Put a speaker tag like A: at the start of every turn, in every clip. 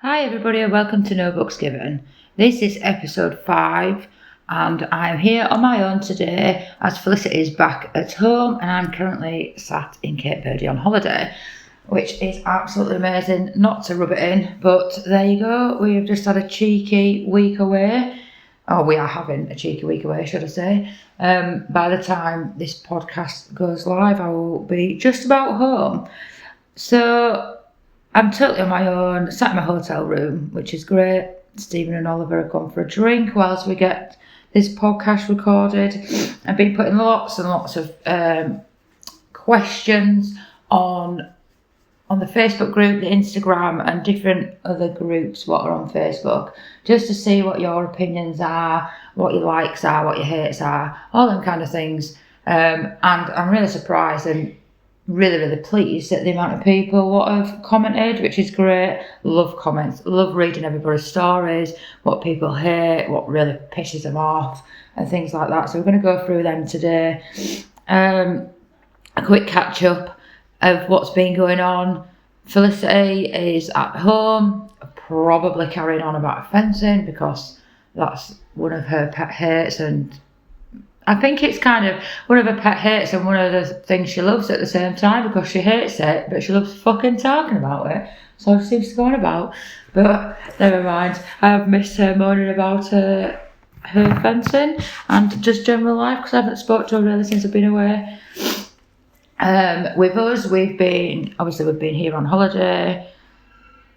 A: Hi everybody and welcome to No Books Given. This is episode 5 and I'm here on my own today as Felicity is back at home and I'm currently sat in Cape Verde on holiday, which is absolutely amazing. Not to rub it in, but there you go. We've just had a cheeky week away. Oh, we are having a cheeky week away, should I say. By the time this podcast goes live, I will be just about home. So I'm totally on my own, sat in my hotel room, which is great. Stephen and Oliver have gone for a drink whilst we get this podcast recorded. I've been putting lots and lots of questions on the Facebook group, the Instagram, and different other groups what are on Facebook, just to see what your opinions are, what your likes are, what your hates are, all them kind of things. And I'm really surprised and really pleased at the amount of people what have commented, which is great. Love comments, love reading everybody's stories, what people hate, what really pisses them off, and things like that. So we're going to go through them today. A quick catch up of what's been going on. Felicity is at home, probably carrying on about fencing because that's one of her pet hates, and I think it's kind of one of her pet hates and one of the things she loves at the same time, because she hates it, but she loves fucking talking about it. So she seems to go on about. But never mind. I have missed her moaning about her fencing and just general life, because I haven't spoken to her really since I've been away. With us, we've been here on holiday.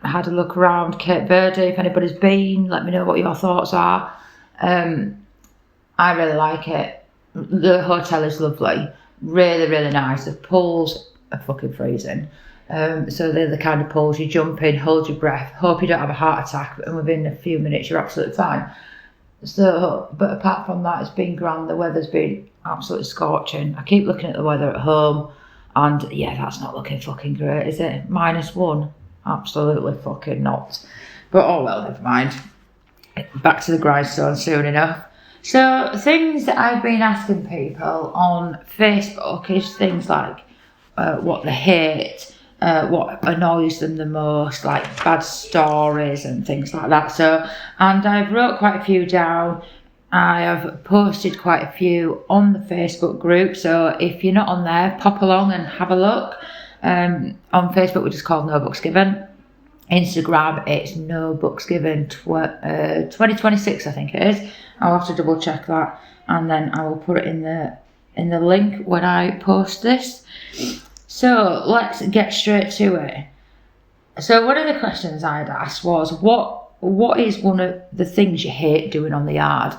A: I had a look around Cape Verde. If anybody's been, let me know what your thoughts are. I really like it. The hotel is lovely, really nice. The pools are fucking freezing. So they're the kind of pools you jump in, hold your breath, hope you don't have a heart attack, and within a few minutes you're absolutely fine. So, but apart from that, it's been grand. The weather's been absolutely scorching. I keep looking at the weather at home, and yeah, that's not looking fucking great, is it? -1, absolutely fucking not. But oh well, never mind. Back to the grindstone soon enough. So things that I've been asking people on Facebook is things like what they hate, what annoys them the most, like bad stories and things like that. So, and I've wrote quite a few down. I have posted quite a few on the Facebook group. So if you're not on there, pop along and have a look. On Facebook, which is called No Books Given. Instagram, it's No Books Given 2026, I think it is. I'll have to double check that, and then I will put it in the link when I post this. So let's get straight to it. So one of the questions I'd asked was what is one of the things you hate doing on the yard?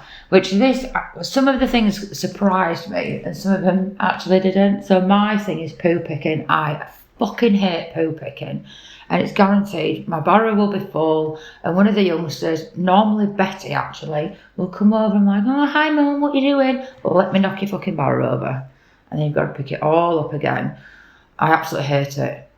A: Some of the things surprised me and some of them actually didn't. So my thing is poo picking. I fucking hate poo picking. And it's guaranteed my barrow will be full, and one of the youngsters, normally Betty actually, will come over and like, oh hi mum, what you doing? Well, let me knock your fucking barrow over. And then you've got to pick it all up again. I absolutely hate it.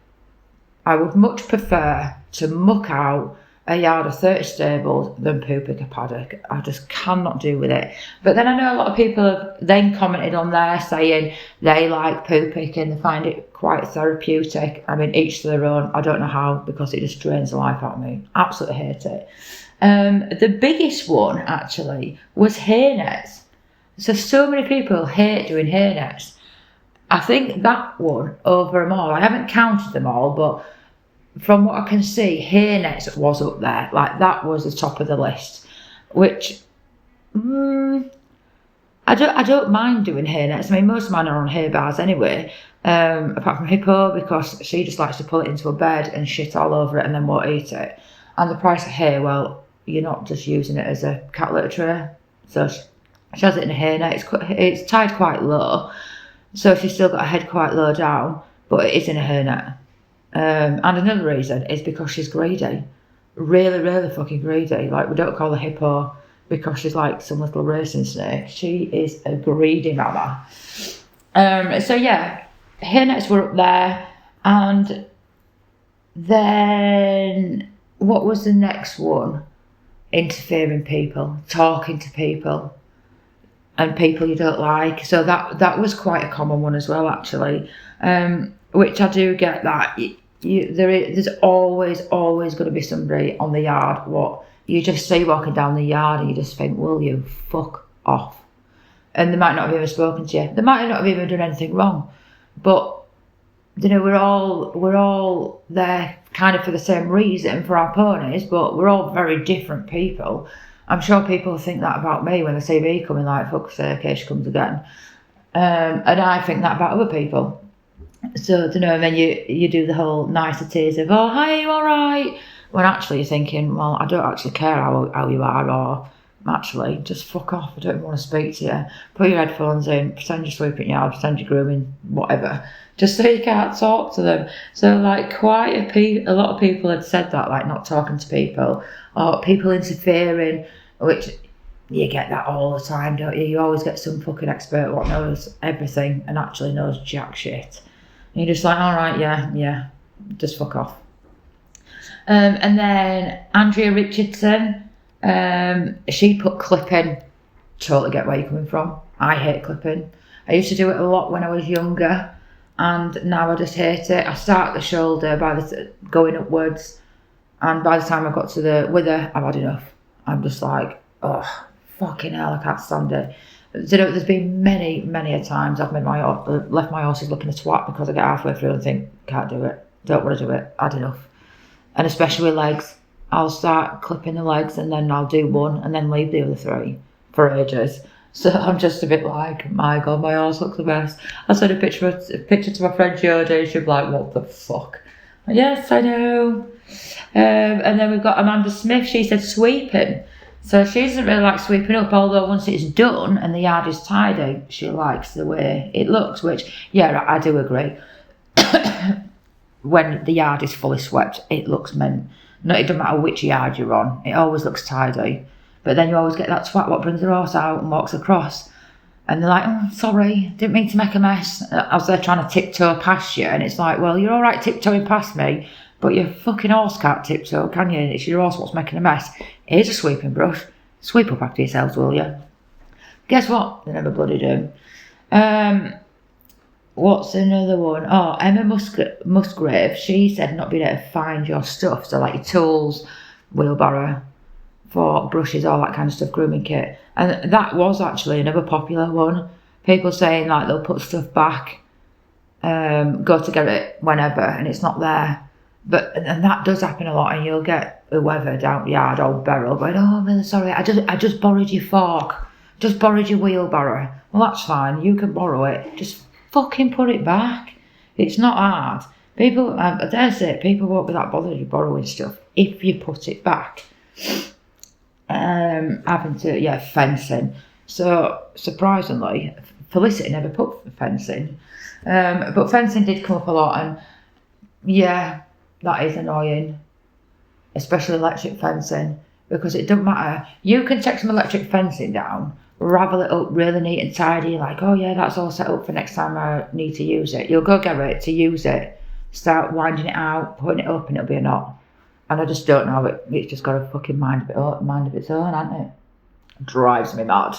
A: I would much prefer to muck out a yard of 30 stables than poo pick a paddock. I just cannot do with it. But then I know a lot of people have then commented on there saying they like poo picking, they find it quite therapeutic. I mean, each to their own. I don't know how, because it just drains the life out of me. Absolutely hate it. The biggest one actually was hay nets. So many people hate doing hay nets. I think that one over them all. I haven't counted them all, but from what I can see, hay nets was up there. Like, that was the top of the list, which I don't mind doing hay nets. I mean, most of mine are on hay bars anyway, apart from Hippo, because she just likes to pull it into a bed and shit all over it and then won't eat it. And the price of hay, well, you're not just using it as a cat litter tray. So she has it in a hay net. It's tied quite low, so she's still got her head quite low down, but it is in a hay net. And another reason is because she's greedy. Really fucking greedy. Like, we don't call her Hippo because she's like some little racing snake. She is a greedy mama. So yeah, hay nets were up there. And then what was the next one? Interfering people, talking to people, and people you don't like. So that was quite a common one as well, actually. Which I do get that. there's always going to be somebody on the yard what you just see walking down the yard and you just think, will you fuck off? And they might not have even spoken to you. They might not have even done anything wrong. But, you know, we're all there kind of for the same reason for our ponies, but we're all very different people. I'm sure people think that about me when they see me coming, like, fuck's sake, here she comes again. And I think that about other people. So, you know, and then you do the whole niceties of, oh, hi, you all right? When actually you're thinking, well, I don't actually care how you are, or actually, just fuck off, I don't want to speak to you. Put your headphones in, pretend you're sweeping your yard, pretend you're grooming, whatever. Just so you can't talk to them. So, like, quite a lot of people had said that, like, not talking to people, or people interfering, which you get that all the time, don't you? You always get some fucking expert what knows everything and actually knows jack shit. And you're just like, all right, yeah, just fuck off. And then Andrea Richardson, she put clipping. Totally get where you're coming from. I hate clipping. I used to do it a lot when I was younger, and now I just hate it. I start at the shoulder going upwards, and by the time I got to the wither, I've had enough. I'm just like, oh, fucking hell, I can't stand it. You know, there's been many a times I've left my horses looking a twat because I get halfway through and think, can't do it, don't want to do it, had enough. And especially with legs, I'll start clipping the legs and then I'll do one and then leave the other three for ages. So I'm just a bit like, my God, my horse looks the best. I sent a picture to my friend Jodie and she'd be like, what the fuck? Yes, I know. And then we've got Amanda Smith, she said sweeping. So she doesn't really like sweeping up, although once it's done and the yard is tidy, she likes the way it looks, which, yeah, I do agree. When the yard is fully swept, it looks mint. No, it doesn't matter which yard you're on, it always looks tidy. But then you always get that twat what brings their horse out and walks across. And they're like, oh, sorry, didn't mean to make a mess. As they're trying to tiptoe past you. And it's like, well, you're all right tiptoeing past me, but your fucking horse can't tiptoe, can you? It's your horse what's making a mess. Here's a sweeping brush. Sweep up after yourselves, will you? Guess what? They never bloody do. What's another one? Oh, Emma Musgrave. She said not being able to find your stuff. So like your tools, wheelbarrow, fork, brushes, all that kind of stuff, grooming kit. And that was actually another popular one. People saying like they'll put stuff back, go to get it whenever, and it's not there. And that does happen a lot, and you'll get whoever down the yard, old Beryl, going, oh, I'm really sorry, I just borrowed your fork, just borrowed your wheelbarrow. Well, that's fine, you can borrow it, just fucking put it back. It's not hard. People, I dare say, people won't be that bothered with borrowing stuff if you put it back. Fencing. So, surprisingly, Felicity never put fencing. But fencing did come up a lot, and yeah, that is annoying, especially electric fencing, because it doesn't matter. You can take some electric fencing down, ravel it up really neat and tidy, like, oh yeah, that's all set up for next time I need to use it. You'll go get it to use it, start winding it out, putting it up, and it'll be a knot. And I just don't know, it's just got a fucking mind of its own, hasn't it? It drives me mad.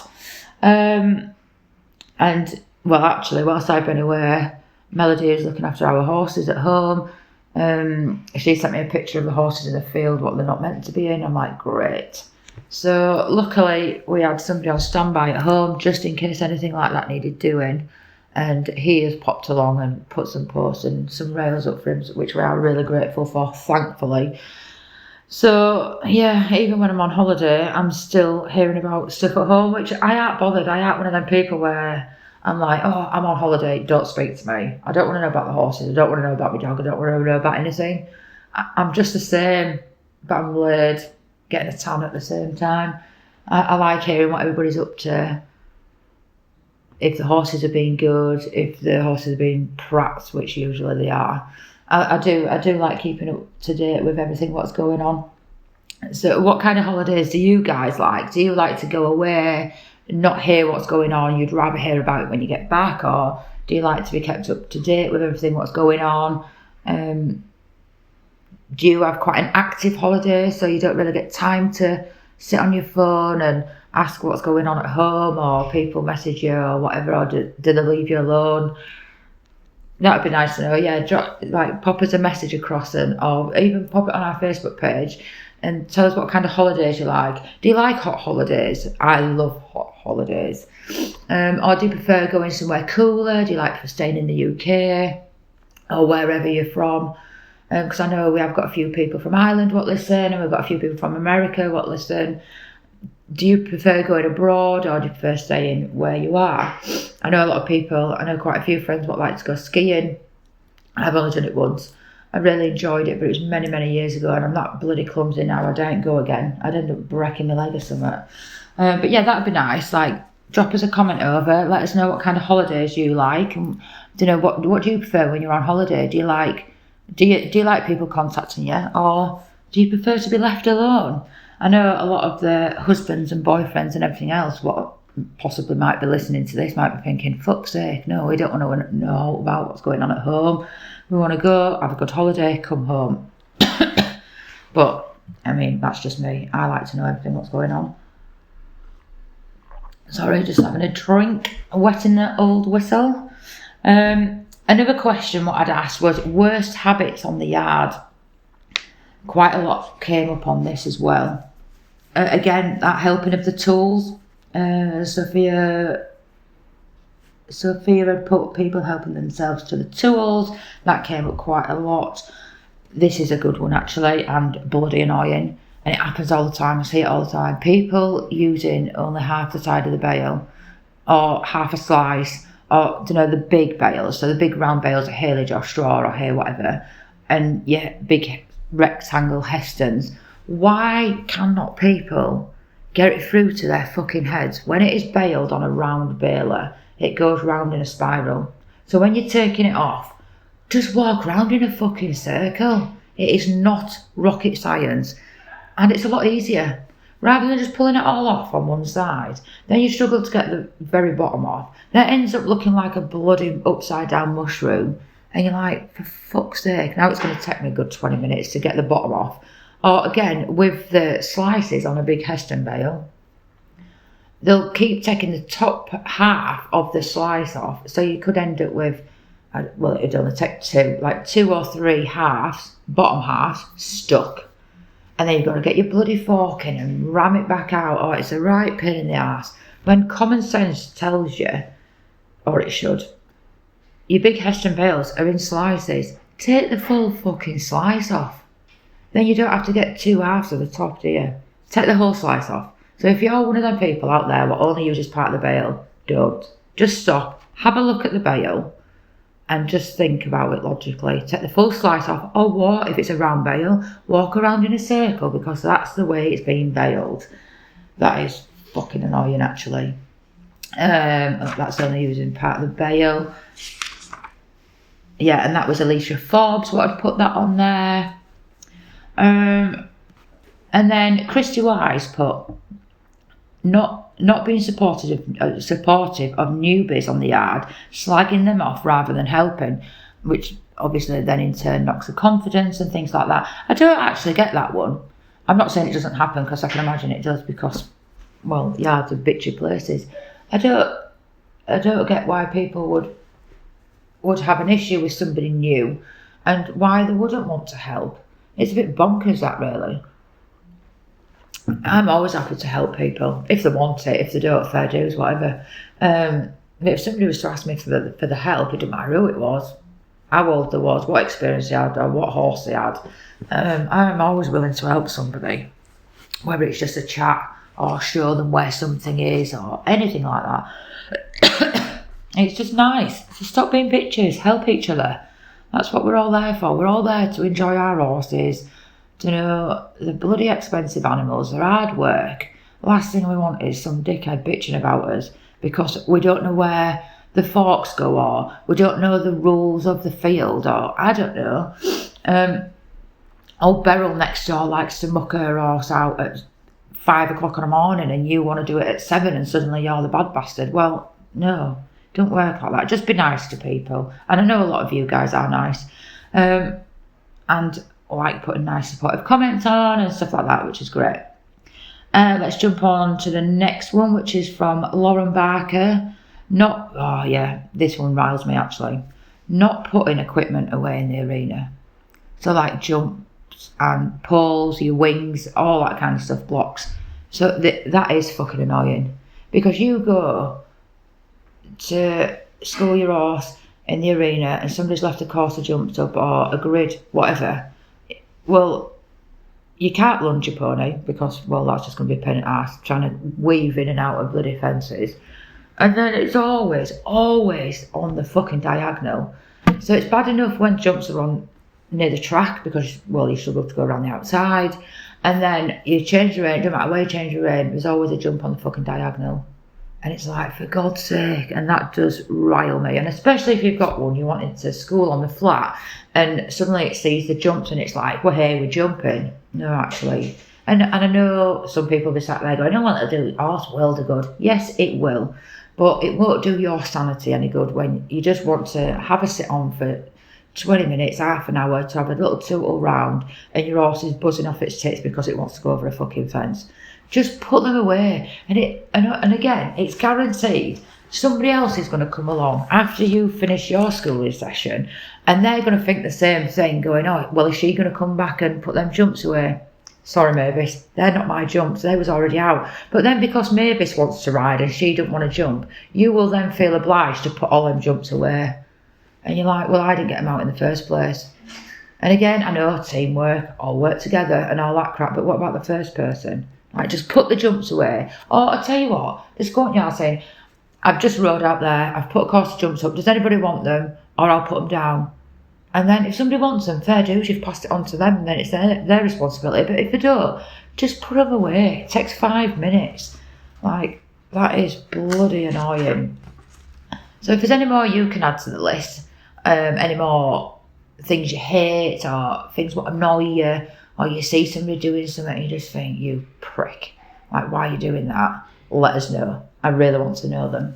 A: And, well, actually, whilst I've been away, Melody is looking after our horses at home. She sent me a picture of the horses in the field, what they're not meant to be in. I'm like, great. So luckily we had somebody on standby at home just in case anything like that needed doing, and he has popped along and put some posts and some rails up for him, which we are really grateful for, thankfully. So yeah, even when I'm on holiday, I'm still hearing about stuff at home, which I ain't bothered. I ain't one of them people where I'm like, oh, I'm on holiday, don't speak to me. I don't want to know about the horses, I don't want to know about my dog, I don't want to know about anything. I'm just the same, but I'm laid, getting a tan at the same time. I like hearing what everybody's up to. If the horses are being good, if the horses are being prats, which usually they are. I do like keeping up to date with everything what's going on. So what kind of holidays do you guys like? Do you like to go away, not hear what's going on, you'd rather hear about it when you get back, or do you like to be kept up to date with everything what's going on? Do you have quite an active holiday so you don't really get time to sit on your phone and ask what's going on at home, or people message you or whatever, or do they leave you alone? That'd be nice to know. Yeah, pop us a message across, or even pop it on our Facebook page and tell us what kind of holidays you like. Do you like hot holidays? I love hot holidays. Or do you prefer going somewhere cooler? Do you like staying in the UK or wherever you're from? Because I know we have got a few people from Ireland what listen, and we've got a few people from America what listen. Do you prefer going abroad, or do you prefer staying where you are? I know quite a few friends what like to go skiing. I've only done it once. I really enjoyed it, but it was many, many years ago, and I'm not bloody clumsy now. I don't go again. I'd end up breaking my leg or something. But yeah, that'd be nice. Like, drop us a comment over. Let us know what kind of holidays you like, and what do you prefer when you're on holiday? Do you like people contacting you, or do you prefer to be left alone? I know a lot of the husbands and boyfriends and everything else what possibly might be listening to this might be thinking, fuck's sake, no, we don't want to know about what's going on at home. We want to go, have a good holiday, come home. But, I mean, that's just me. I like to know everything what's going on. Sorry, just having a drink, wetting the old whistle. Another question what I'd asked was worst habits on the yard. Quite a lot came up on this as well. Again, that helping of the tools. Sophia had put people helping themselves to the tools. That came up quite a lot. This is a good one actually, and bloody annoying. And it happens all the time. I see it all the time. People using only half the side of the bale, or half a slice, or the big bales. So the big round bales are haylage or straw or hay, whatever. And yeah, big rectangle Hestons. Why cannot people get it through to their fucking heads? When it is baled on a round baler, it goes round in a spiral. So when you're taking it off, just walk round in a fucking circle. It is not rocket science. And it's a lot easier. Rather than just pulling it all off on one side, then you struggle to get the very bottom off. That ends up looking like a bloody upside down mushroom. And you're like, for fuck's sake, now it's going to take me a good 20 minutes to get the bottom off. Or again, with the slices on a big Heston bale, they'll keep taking the top half of the slice off. So you could end up with, it'd only take two or three halves, bottom halves, stuck. And then you've got to get your bloody fork in and ram it back out. Oh, it's a right pain in the arse. When common sense tells you, or it should, your big Heston bales are in slices. Take the full fucking slice off. Then you don't have to get two halves of the top, do you? Take the whole slice off. So if you're one of them people out there that only uses part of the bale, don't. Just stop, have a look at the bale, and just think about it logically. Take the full slice off, or what, if it's a round bale, walk around in a circle, because that's the way it's being baled. That is fucking annoying, actually. That's only using part of the bale. Yeah, and that was Alicia Forbes, what I'd put that on there. And then Christy Wise put not being supportive of newbies on the yard, slagging them off rather than helping, which obviously then in turn knocks the confidence and things like that. I don't actually get that one. I'm not saying it doesn't happen, because I can imagine it does, because, well, yards are bitchy places. I don't get why people would have an issue with somebody new, and why they wouldn't want to help. It's a bit bonkers, that, really. I'm always happy to help people if they want it. If they don't, fair dues, whatever. If somebody was to ask me for the help, it didn't matter who it was, how old they was, what experience they had, or what horse they had. I'm always willing to help somebody, whether it's just a chat or show them where something is or anything like that. It's just nice. So stop being bitches, help each other. That's what we're all there for. We're all there to enjoy our horses. The bloody expensive animals, they're hard work. The last thing we want is some dickhead bitching about us because we don't know where the forks go, or we don't know the rules of the field, or I don't know. Old Beryl next door likes to muck her horse out at 5 o'clock in the morning, and you want to do it at 7 and suddenly you're the bad bastard. Well, no, don't work like that. Just be nice to people. And I know a lot of you guys are nice. And like putting nice supportive comments on and stuff like that, which is great. Let's jump on to the next one, which is from Lauren Barker. This one riles me actually. not putting equipment away in the arena. So like jumps and poles, your wings, all that kind of stuff, blocks. So that is fucking annoying, because you go to school your horse in the arena and somebody's left a course of jumps up or a grid, whatever. Well, you can't lunge your pony because, well, that's just going to be a pain in the ass trying to weave in and out of bloody fences. And then it's always on the fucking diagonal. So it's bad enough when jumps are on near the track because, well, you struggle to go around the outside. And then you change the rein, no matter where you change the rein, there's always a jump on the fucking diagonal. And it's like, for God's sake, and that does rile me. And especially if you've got one, you want it to school on the flat, and suddenly it sees the jumps and it's like, well, hey, we're jumping. No, actually. And I know some people be sat there going, oh, well, it'll do horse world of good. Yes, it will. But it won't do your sanity any good when you just want to have a sit on for 20 minutes, half an hour, to have a little tootle round and your horse is buzzing off its tits because it wants to go over a fucking fence. Just put them away. And again, it's guaranteed somebody else is going to come along after you finish your schooling session and they're going to think the same thing, going, oh, well, is she going to come back and put them jumps away? Sorry, Mavis, they're not my jumps, they was already out. But then because Mavis wants to ride and she don't want to jump, you will then feel obliged to put all them jumps away. And you're like, well, I didn't get them out in the first place. And again, I know teamwork, all work together and all that crap, but what about the first person? Like, just put the jumps away. Or I'll tell you what, just go on yard saying, I've just rode out there, I've put a course of jumps up, does anybody want them? Or I'll put them down. And then if somebody wants them, fair dues, you've passed it on to them, and then it's their responsibility. But if they don't, just put them away. It takes 5 minutes. Like, that is bloody annoying. So if there's any more you can add to the list, any more things you hate or things that annoy you, or you see somebody doing something and you just think, you prick, like, why are you doing that? Let us know. I really want to know them.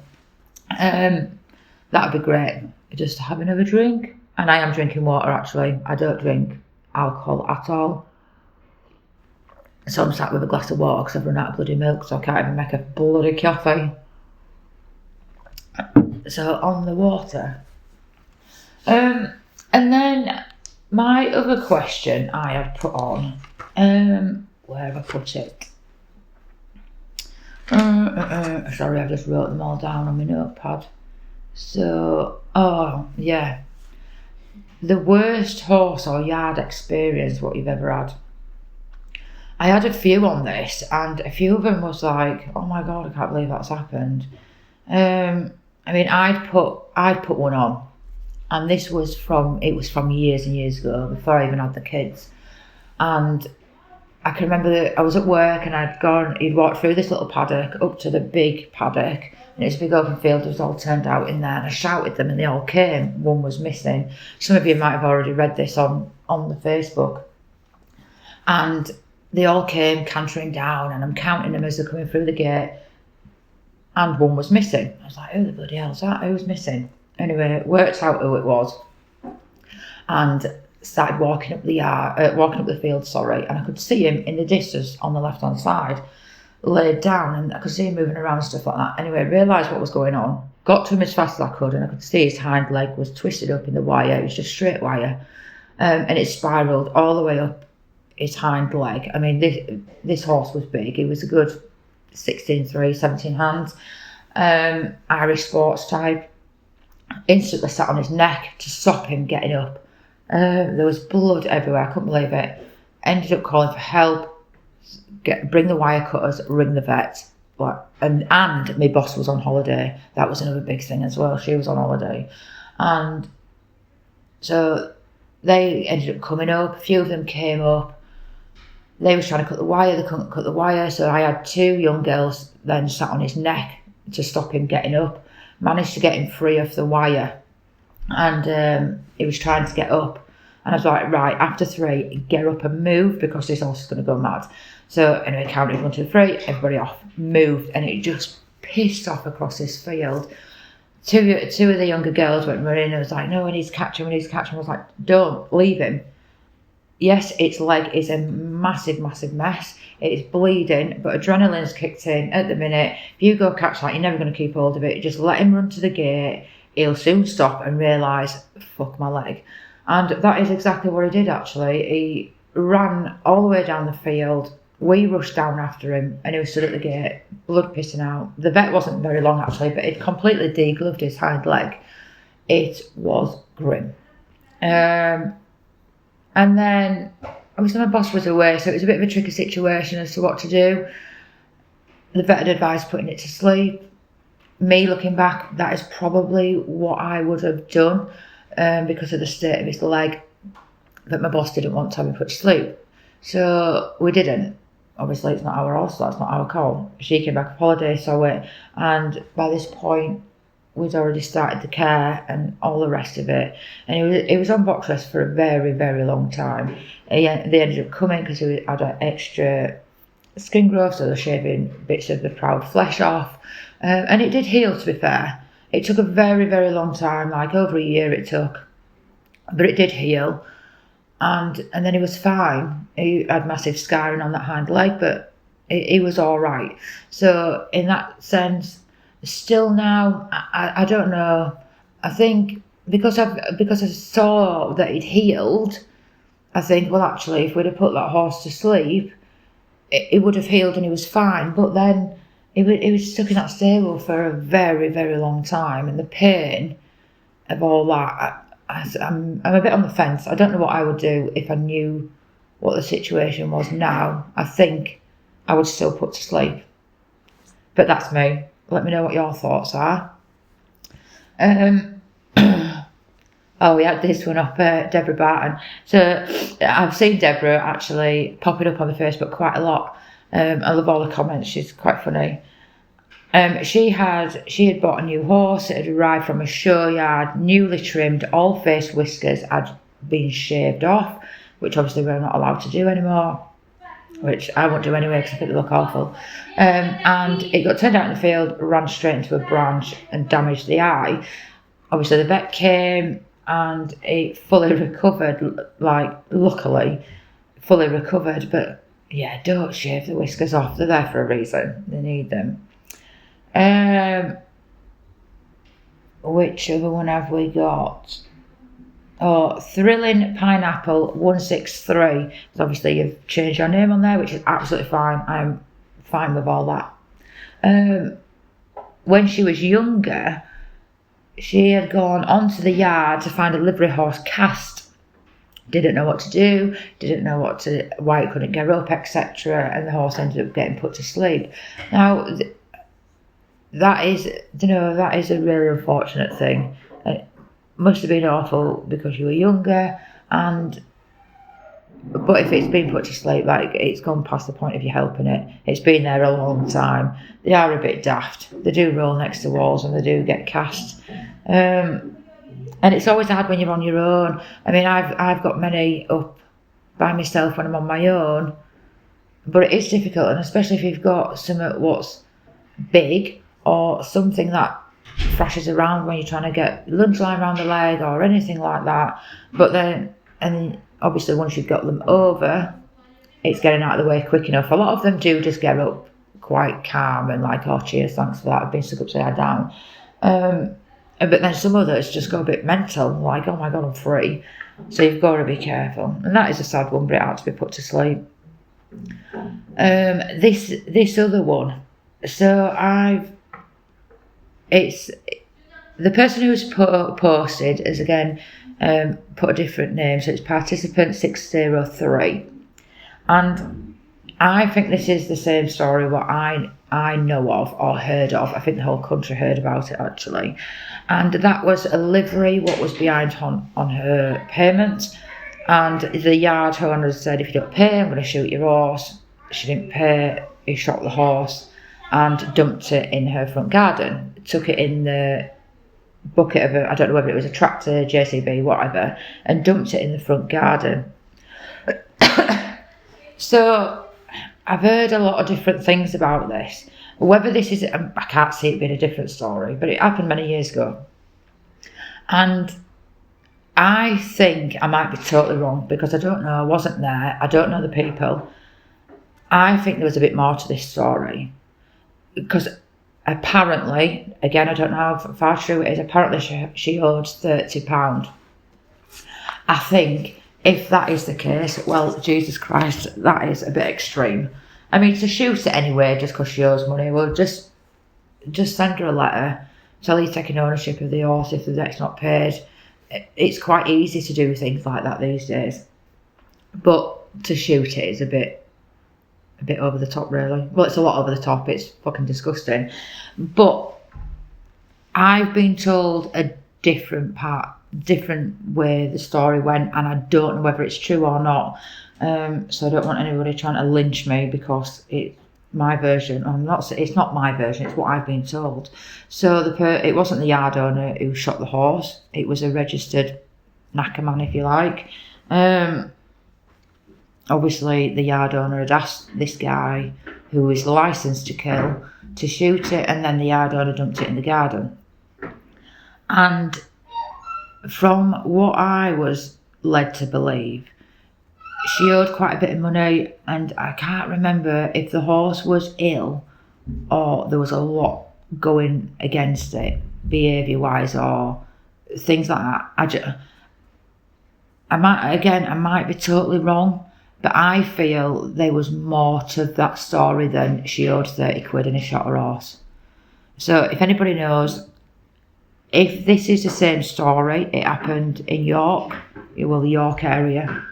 A: That would be great. Just have another drink. And I am drinking water, actually. I don't drink alcohol at all. So I'm sat with a glass of water because I've run out of bloody milk, so I can't even make a bloody coffee. So on the water. And then my other question I have put on, where have I put it? Sorry, I've just wrote them all down on my notepad. So, oh, yeah. The worst horse or yard experience what you've ever had. I had a few on this, and a few of them was like, oh my God, I can't believe that's happened. I mean, I'd put one on, and it was from years and years ago, before I even had the kids. And I can remember that I was at work and he'd walked through this little paddock up to the big paddock, and it's a big open field. It was all turned out in there, and I shouted them and they all came. One was missing. Some of you might have already read this on the Facebook. And they all came cantering down, and I'm counting them as they're coming through the gate, and one was missing. I was like, who the bloody hell's that? Who was missing? Anyway, it worked out who it was. And started walking up the field, and I could see him in the distance on the left hand side, laid down, and I could see him moving around and stuff like that. Anyway, I realised what was going on, got to him as fast as I could, and I could see his hind leg was twisted up in the wire. It was just straight wire, and it spiralled all the way up his hind leg. I mean, this horse was big. He was a good 16'3", 17 hands, Irish sports type. Instantly sat on his neck to stop him getting up. There was blood everywhere. I couldn't believe it. Ended up calling for help. Bring the wire cutters. Ring the vet. And my boss was on holiday. That was another big thing as well. She was on holiday, and so they ended up coming up. A few of them came up. They was trying to cut the wire. They couldn't cut the wire, so I had 2 young girls then sat on his neck to stop him getting up. Managed to get him free of the wire, and he was trying to get up, and I was like, right, after 3, get up and move, because this horse is going to go mad. So anyway, counted 1, 2, 3, everybody off, moved, and it just pissed off across this field. Two of the younger girls went running and was like, no, we need to catch him. I was like, don't, leave him. Yes, its leg is a massive, massive mess. It is bleeding, but adrenaline's kicked in at the minute. If you go catch that, you're never going to keep hold of it. Just let him run to the gate. he'll soon stop and realise, fuck my leg. And that is exactly what he did actually. He ran all the way down the field. We rushed down after him and he was stood at the gate, blood pissing out. The vet wasn't very long actually, but it completely degloved his hind leg. It was grim. And then, obviously my boss was away, so it was a bit of a tricky situation as to what to do. The vet had advised putting it to sleep. Me looking back, that is probably what I would have done because of the state of his leg, but my boss didn't want to have him put to sleep. So we didn't. Obviously it's not our horse, so that's not our call. She came back off holiday, saw it, and by this point we'd already started the care and all the rest of it. And it was on box rest for a very, very long time. They ended up coming because he had an extra skin growth, so they're shaving bits of the proud flesh off. And it did heal, to be fair. It took a very, very long time, like over a year it took. But it did heal. And then he was fine. He had massive scarring on that hind leg, but he was all right. So in that sense, still now, I don't know. I think because I saw that he'd healed, I think, well, actually, if we'd have put that horse to sleep, it would have healed and he was fine. But then he was stuck in that stable for a very, very long time, and the pain of all that, I'm a bit on the fence. I don't know what I would do if I knew what the situation was now. I think I would still put to sleep. But that's me. Let me know what your thoughts are. Oh, we had this one up, Deborah Barton. So I've seen Deborah actually popping up on the Facebook quite a lot. I love all the comments. She's quite funny. She had bought a new horse. It had arrived from a show yard, newly trimmed. All face whiskers had been shaved off, which obviously we're not allowed to do anymore, which I won't do anyway because I think they look awful. And it got turned out in the field, ran straight into a branch and damaged the eye. Obviously the vet came and it fully recovered, like luckily fully recovered. But yeah, don't shave the whiskers off. They're there for a reason. They need them. Which other one have we got? Oh, Thrilling Pineapple 163. So obviously you've changed your name on there, which is absolutely fine. I'm fine with all that. When she was younger, she had gone onto the yard to find a livery horse cast. Didn't know what to do, didn't know why it couldn't get up, etc. And the horse ended up getting put to sleep. Now, that is a really unfortunate thing. It must have been awful because you were younger, but if it's been put to sleep, like it's gone past the point of you helping it. It's been there a long time. They are a bit daft. They do roll next to walls and they do get cast. And it's always hard when you're on your own. I mean, I've got many up by myself when I'm on my own, but it is difficult, and especially if you've got something what's big or something that thrashes around when you're trying to get lunge line around the leg or anything like that. But then, and obviously once you've got them over, it's getting out of the way quick enough. A lot of them do just get up quite calm and like, oh cheers, thanks for that, I've been stuck upside down. But then some others just go a bit mental, like, oh my God, I'm free. So you've got to be careful. And that is a sad one, but it had to be put to sleep. This other one. So it's the person who's posted has again put a different name. So it's participant 603. And I think this is the same story what I know of or heard of. I think the whole country heard about it actually. And that was a livery, what was behind on her payment. And the yard owner said, if you don't pay, I'm going to shoot your horse. She didn't pay, he shot the horse and dumped it in her front garden. Took it in the bucket of I don't know whether it was a tractor, JCB, whatever, and dumped it in the front garden. So I've heard a lot of different things about this. Whether this is, I can't see it being a different story, but it happened many years ago. And I think I might be totally wrong because I don't know, I wasn't there, I don't know the people. I think there was a bit more to this story because apparently, again, I don't know how far true it is, apparently she owed £30. I think if that is the case, well, Jesus Christ, that is a bit extreme. I mean, to shoot it anyway just because she owes money, well, just send her a letter, tell her you're taking ownership of the horse if the debt's not paid. It's quite easy to do things like that these days. But to shoot it is a bit over the top, really. Well, it's a lot over the top. It's fucking disgusting. But I've been told a different way the story went, and I don't know whether it's true or not. So I don't want anybody trying to lynch me because it's my version. It's not my version. It's what I've been told. So it wasn't the yard owner who shot the horse. It was a registered knackerman, if you like. Obviously, the yard owner had asked this guy, who is licensed to kill, to shoot it, and then the yard owner dumped it in the garden. And from what I was led to believe, she owed quite a bit of money, and I can't remember if the horse was ill or there was a lot going against it, behaviour-wise, or things like that. I might be totally wrong, but I feel there was more to that story than she owed 30 quid and he shot her horse. So if anybody knows, if this is the same story, it happened in York, the York area.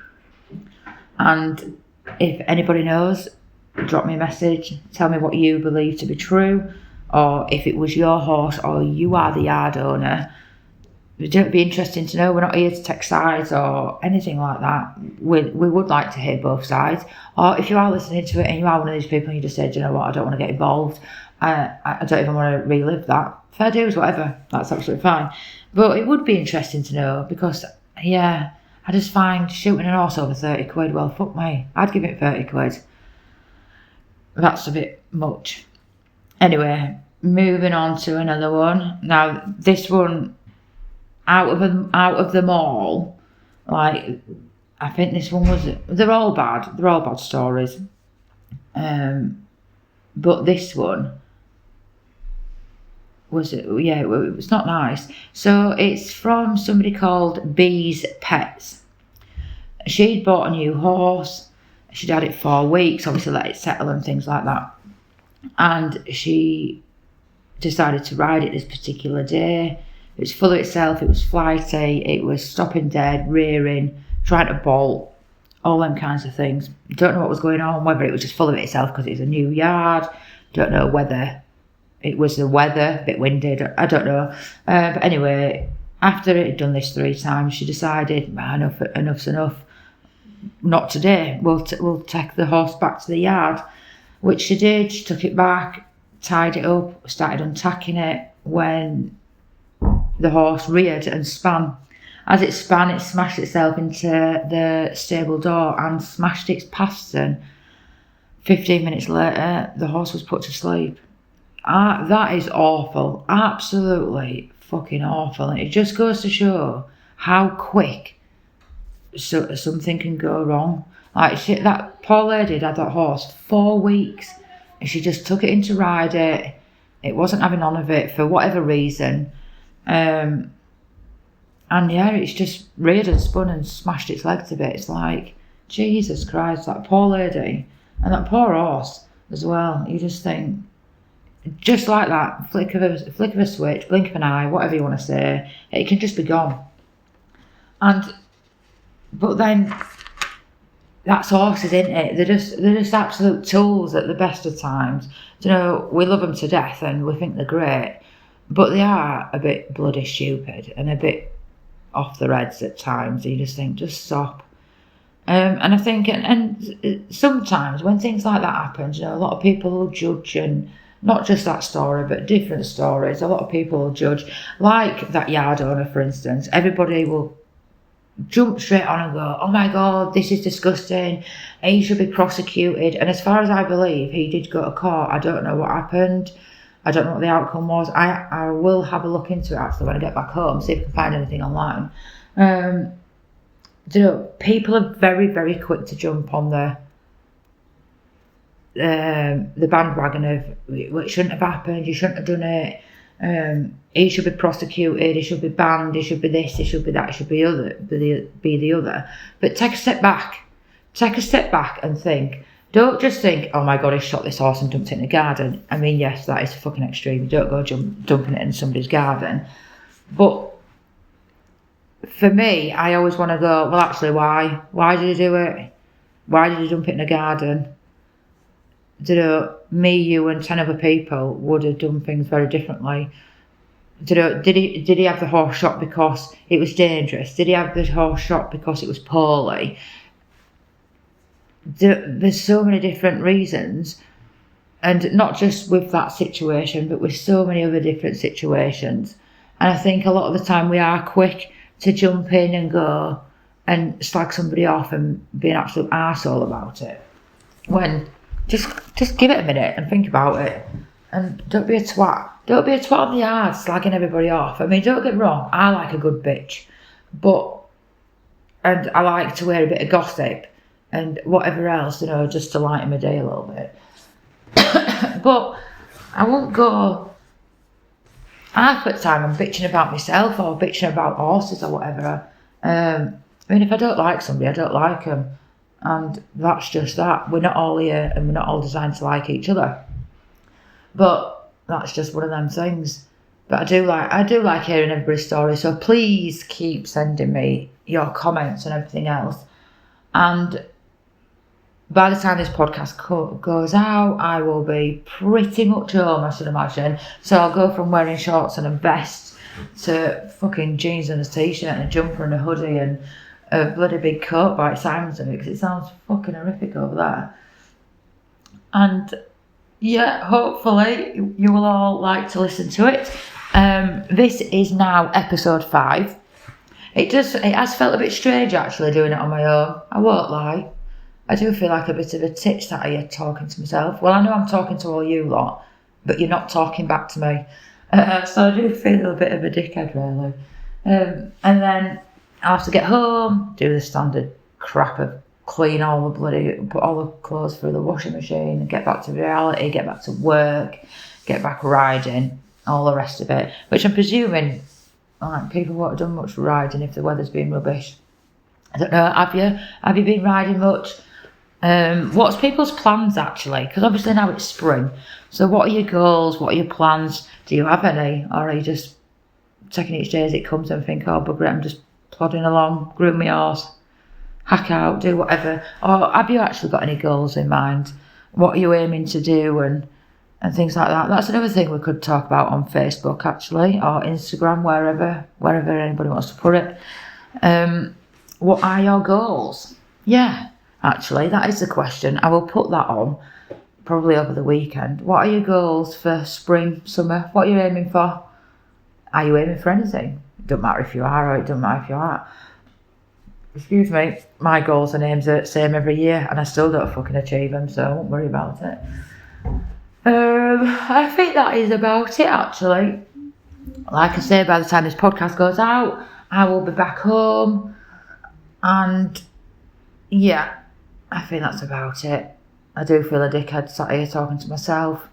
A: And if anybody knows, drop me a message, tell me what you believe to be true, or if it was your horse or you are the yard owner. It'd be interesting to know. We're not here to take sides or anything like that. We would like to hear both sides. Or if you are listening to it and you are one of these people and you just said, you know what, I don't want to get involved, I don't even want to relive that, fair dues, whatever, that's absolutely fine. But it would be interesting to know because, yeah, I just find shooting an horse over 30 quid, well, fuck me, I'd give it 30 quid. That's a bit much. Anyway, moving on to another one. Now, this one, out of them all, like, I think this one was, they're all bad stories. But this one was, it was not nice. So it's from somebody called Bee's Pets. She'd bought a new horse. She'd had it 4 weeks, obviously let it settle and things like that. And she decided to ride it this particular day. It was full of itself, it was flighty, it was stopping dead, rearing, trying to bolt, all them kinds of things. Don't know what was going on, whether it was just full of itself because it was a new yard. Don't know whether it was the weather, a bit windy, I don't know. But anyway, after it had done this 3 times, she decided, enough's enough. Not today, we'll take the horse back to the yard. Which she did. She took it back, tied it up, started untacking it when the horse reared and span. As it span, it smashed itself into the stable door and smashed its pastern. 15 minutes later, the horse was put to sleep. That is awful. Absolutely fucking awful. And it just goes to show how quick something can go wrong. Like, that poor lady had that horse 4 weeks and she just took it in to ride it. It wasn't having none of it for whatever reason. And yeah, it's just reared and spun and smashed its legs a bit. It's like, Jesus Christ, that poor lady and that poor horse as well. You just think, just like that, flick of a switch, blink of an eye, whatever you want to say, it can just be gone. But then that's horses, isn't it? They're just absolute tools at the best of times. You know, we love them to death and we think they're great, but they are a bit bloody stupid and a bit off their heads at times. You just think, just stop. And I think, and sometimes when things like that happen, you know, a lot of people will judge, and not just that story, but different stories. A lot of people will judge, like that yard owner, for instance. Everybody will jump straight on and go, oh my God, this is disgusting, he should be prosecuted. And as far as I believe, he did go to court. I don't know what happened. I don't know what the outcome was. I will have a look into it actually when I get back home, see if I can find anything online. You know, people are very, very quick to jump on the the bandwagon of, well, it shouldn't have happened, you shouldn't have done it, he should be prosecuted, he should be banned, he should be this, he should be that, he should be the other. But take a step back and think. Don't just think, oh my god, he shot this horse and dumped it in the garden. I mean, yes, that is fucking extreme. You don't go dumping it in somebody's garden. But for me, I always want to go, well, actually, why? Why did he do it? Why did he dump it in the garden? Me, you, and 10 other people would have done things very differently. Did he have the horse shot because it was dangerous? Did he have the horse shot because it was poorly? There's so many different reasons, and not just with that situation, but with so many other different situations. And I think a lot of the time we are quick to jump in and go and slag somebody off and be an absolute arsehole about it, when just give it a minute and think about it, and don't be a twat. Don't be a twat on the yard slagging everybody off. I mean, don't get me wrong, I like a good bitch, and I like to wear a bit of gossip and whatever else, just to lighten my day a little bit. But I won't go half the time I'm bitching about myself or bitching about horses or whatever. I mean, if I don't like somebody, I don't like them. And that's just that. We're not all here and we're not all designed to like each other. But that's just one of them things. But I do like hearing everybody's story. So please keep sending me your comments and everything else. And by the time this podcast goes out, I will be pretty much home, I should imagine. So I'll go from wearing shorts and a vest to fucking jeans and a t-shirt and a jumper and a hoodie and a bloody big coat by Simon's, because it sounds fucking horrific over there. And yeah, hopefully you will all like to listen to it. This is now episode 5. It has felt a bit strange actually doing it on my own. I won't lie. I do feel like a bit of a tit sat here talking to myself. Well, I know I'm talking to all you lot, but you're not talking back to me. So I do feel a bit of a dickhead, really. And then I have to get home, do the standard crap of put all the clothes through the washing machine, and get back to reality, get back to work, get back riding, all the rest of it. Which I'm presuming, people won't have done much riding if the weather's been rubbish. I don't know, have you? Have you been riding much? What's people's plans actually? Because obviously now it's spring. So what are your goals? What are your plans? Do you have any? Or are you just taking each day as it comes and think, oh bugger it, I'm just plodding along, groom my horse, hack out, do whatever? Or have you actually got any goals in mind? What are you aiming to do and things like that? That's another thing we could talk about on Facebook actually, or Instagram, wherever anybody wants to put it. What are your goals? Yeah, actually, that is the question. I will put that on probably over the weekend. What are your goals for spring, summer? What are you aiming for? Are you aiming for anything? It doesn't matter if you are, or it doesn't matter if you aren't. Excuse me, my goals and aims are the same every year, and I still don't fucking achieve them, so I won't worry about it. I think that is about it, actually. Like I say, by the time this podcast goes out, I will be back home. And yeah, I think that's about it. I do feel a dickhead sat here talking to myself.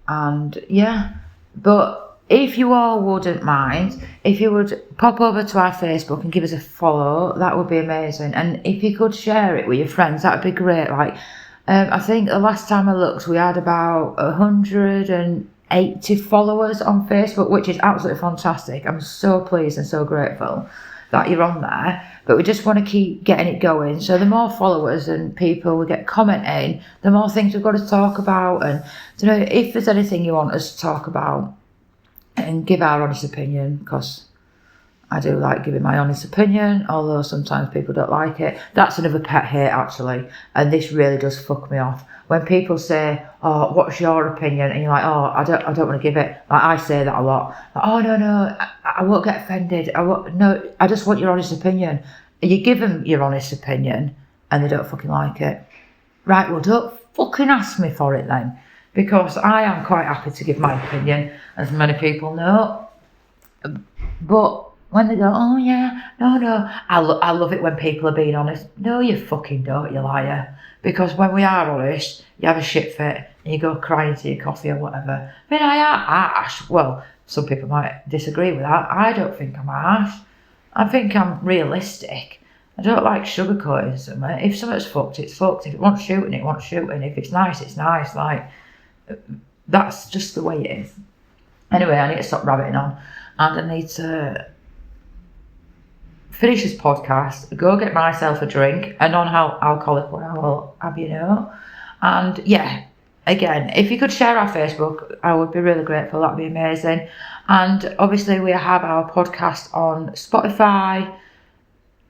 A: And yeah, but if you all wouldn't mind, if you would pop over to our Facebook and give us a follow, that would be amazing. And if you could share it with your friends, that would be great. I think the last time I looked, we had about 180 followers on Facebook, which is absolutely fantastic. I'm so pleased and so grateful that you're on there, but we just want to keep getting it going. So the more followers and people we get commenting, the more things we've got to talk about. And if there's anything you want us to talk about and give our honest opinion, because I do like giving my honest opinion, although sometimes people don't like it. That's another pet hate actually, and this really does fuck me off. When people say, oh, what's your opinion? And you're like, oh, I don't want to give it. Like, I say that a lot. Like, oh, no, I won't get offended. I just want your honest opinion. You give them your honest opinion and they don't fucking like it. Right, well, don't fucking ask me for it then. Because I am quite happy to give my opinion, as many people know. But when they go, oh yeah, no, I love it when people are being honest. No, you fucking don't, you liar. Because when we are honest, you have a shit fit and you go crying to your coffee or whatever. I mean, I am harsh. Well, some people might disagree with that. I don't think I'm harsh. I think I'm realistic. I don't like sugarcoating something. If something's fucked, it's fucked. If it wants shooting, it wants shooting. If it's nice, it's nice. Like, that's just the way it is. Anyway, I need to stop rabbiting on. And I need to finish this podcast, go get myself a drink, a non-alcoholic one, I will have you know. And yeah, again, if you could share our Facebook, I would be really grateful. That'd be amazing. And obviously we have our podcast on Spotify,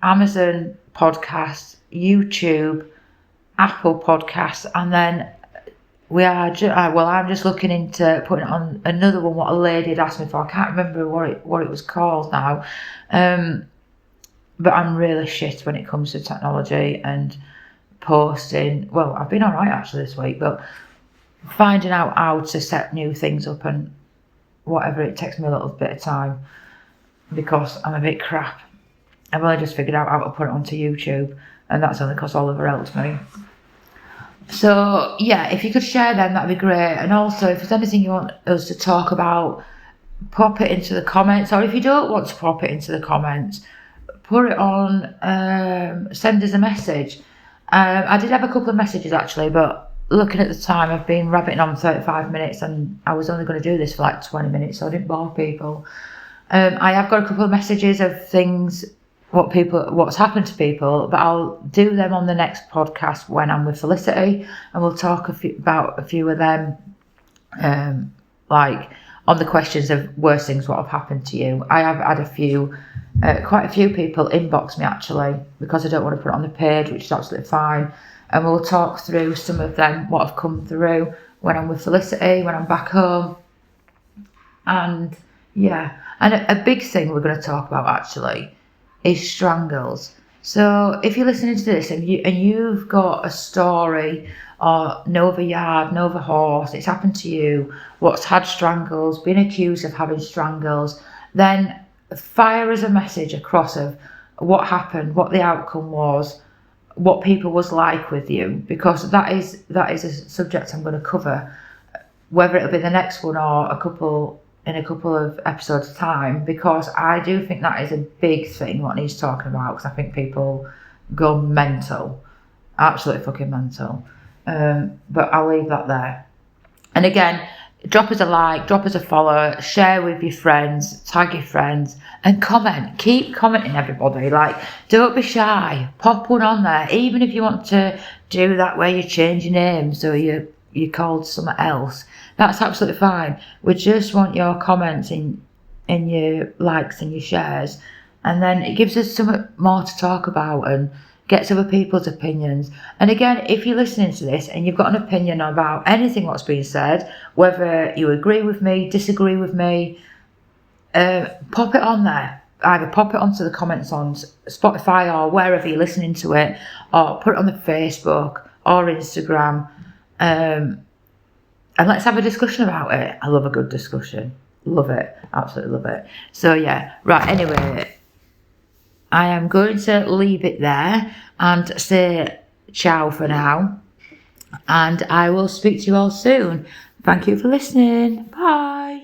A: Amazon Podcasts, YouTube, Apple Podcasts, and then we are I'm just looking into putting it on another one, what a lady had asked me for. I can't remember what it was called now. But I'm really shit when it comes to technology and posting. Well, I've been all right actually this week, but finding out how to set new things up and whatever, it takes me a little bit of time because I'm a bit crap. I've only just figured out how to put it onto YouTube, and that's only because Oliver helped me. So yeah, if you could share them, that'd be great. And also, if there's anything you want us to talk about, pop it into the comments. Or if you don't want to pop it into the comments, put it on, send us a message. I did have a couple of messages actually, but looking at the time, I've been rabbiting on 35 minutes and I was only going to do this for like 20 minutes, so I didn't bore people. I have got a couple of messages of things, what's happened to people, but I'll do them on the next podcast when I'm with Felicity, and we'll talk about a few of them, like on the questions of worst things what have happened to you. I have had quite a few people inbox me actually, because I don't want to put it on the page, which is absolutely fine. And we'll talk through some of them, what have come through when I'm with Felicity, when I'm back home. And yeah, and a big thing we're going to talk about actually is strangles. So if you're listening to this and you've got a story or know of a yard, know of a horse, it's happened to you, what's had strangles, been accused of having strangles, then fire us a message across of what happened, what the outcome was, what people was like with you, because that is a subject I'm going to cover, whether it'll be the next one or in a couple of episodes time, because I do think that is a big thing what he's talking about, because I think people go mental, absolutely fucking mental. But I'll leave that there. And again, drop us a like, drop us a follow, share with your friends, tag your friends, and comment. Keep commenting, everybody. Like, don't be shy. Pop one on there. Even if you want to do that where you change your name so you're called something else, that's absolutely fine. We just want your comments in your likes and your shares, and then it gives us something more to talk about and gets other people's opinions. And again, if you're listening to this and you've got an opinion about anything what's been said, whether you agree with me, disagree with me, pop it on there. Either pop it onto the comments on Spotify or wherever you're listening to it, or put it on the Facebook or Instagram, and let's have a discussion about it. I love a good discussion. Love it. Absolutely love it. So yeah, right, anyway, I am going to leave it there and say ciao for now. And I will speak to you all soon. Thank you for listening. Bye.